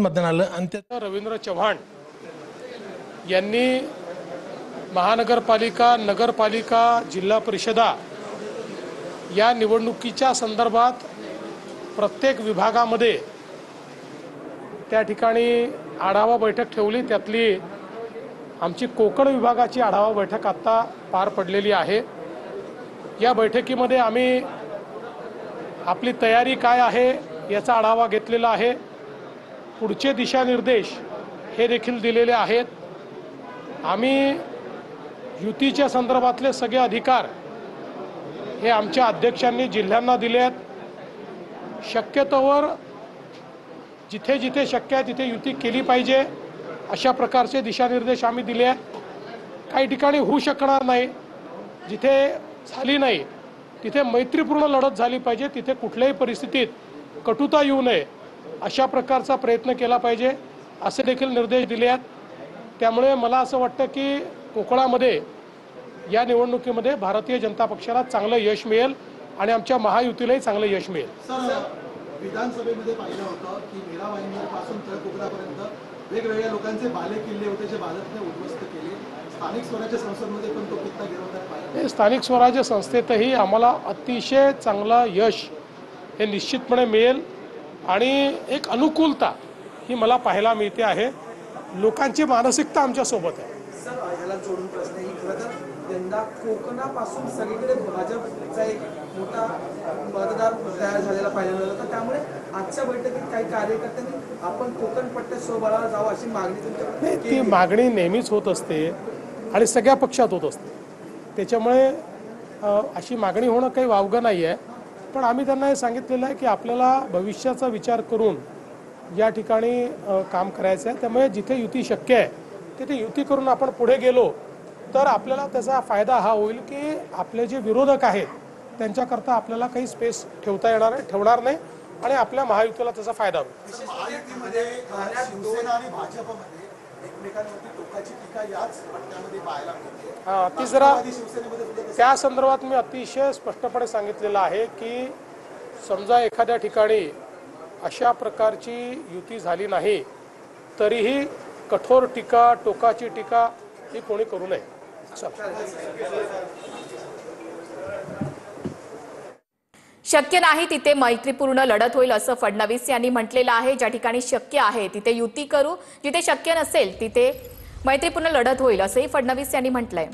मतदान आलं आणि ते रवींद्र चव्हाण यांनी महानगरपालिका, नगरपालिका, जिल्हा परिषदा या निवडणुकीच्या संदर्भात प्रत्येक विभागामध्ये त्या ठिकाणी आढावा बैठक ठेवली। त्यातली आमची कोकण विभागाची आढावा बैठक आता पार पडलेली आहे। या बैठकीमध्ये आम्ही आपली तयारी काय आहे याचा आढावा घेतलेला आहे। पुढचे दिशानिर्देश हे देखील दिलेले आहेत। आम्ही युतीच्या संदर्भातले सगळे अधिकार हे आमच्या अध्यक्षांनी जिल्ह्यांना दिले आहेत। शक्यतोवर जिथे जिथे शक्य आहे तिथे युती केली पाहिजे अशा प्रकारचे दिशानिर्देश आम्ही दिले आहेत। काही ठिकाणी होऊ शकणार नाही, जिथे झाली नाही तिथे मैत्रीपूर्ण लढत झाली पाहिजे, तिथे कुठल्याही परिस्थितीत कटुता येऊ नये अशा प्रकारचा प्रयत्न केला पाहिजे असे देखील निर्देश दिले आहेत। त्यामुळे मला असं वाटतं की कोकणामध्ये या निवडणुकीमध्ये भारतीय जनता पक्षाला चांगलं यश मिळेल आणि आमच्या महायुतीलाही चांगलं यश मिळेल। विधानसभेमध्ये पाहिलं होतं की मीरा भाईंदरपासून तळ कोकणापर्यंत वेगवेगळ्या लोकांचे बाले किल्ले होते जे भाजपने उद्ध्वस्त केले। स्थानिक स्वराज्य संस्थांमध्ये पण तो कित्ता गिरवण्यात पाहिजे। स्थानिक स्वराज्य संस्थेतही आम्हाला अतिशय चांगलं यश हे निश्चितपणे मिळेल आणि एक अनुकूलता ही मला पाहायला मिळते आहे। लोकांची मानसिकता आमच्या सोबत आहे। सर, याला जोडून प्रश्न ही खरं तर यंदा कोकणापासून सगळीकडे भाजपचा एक मोठा मतदार तयार झालेला पाहिजे होता। त्यामुळे आजच्या बैठकीत काही कार्यकर्त्यांनी आपण कोकण पट्ट्यात स्वबळावर जावं अशी मागणी तुमच्याकडे ती मागणी नेहमीच होत असते आणि सगळ्या पक्षात होत असते। त्याच्यामुळे अशी मागणी होणं काही वावगं नाही आहे। पण आम्ही त्यांना हे सांगितलेलं आहे की आपल्याला भविष्याचा विचार करून या ठिकाणी काम करायचं आहे। त्यामुळे जिथे युती शक्य आहे तिथे युती करून आपण पुढे गेलो तर आपल्याला त्याचा फायदा हा होईल की आपले जे विरोधक आहेत त्यांच्याकरता आपल्याला काही स्पेस ठेवणार नाही आणि आपल्या महायुतीला त्याचा फायदा होईल। महायुतीमध्ये शिवसेना आणि भाजपमध्ये एकमेकांवरती टोकाची टीका याच पट्ट्यामध्ये पाहायला मिळते। ती जरा त्या संदर्भात मी अतिशय स्पष्टपणे सांगितलेलं आहे की समजा एखाद्या ठिकाणी अशा प्रकारची युती झाली नाही तरीही कठोर टीका, टोकाची टीका ही कोणी करू नये। शक्य नाही तिथे मैत्रीपूर्ण लढत होईल असं फडणवीस यांनी म्हटलेलं आहे। ज्या ठिकाणी शक्य आहे तिथे युती करू, जिथे शक्य नसेल तिथे मैत्रीपूर्ण लढत होईल असंही फडणवीस यांनी म्हटलंय।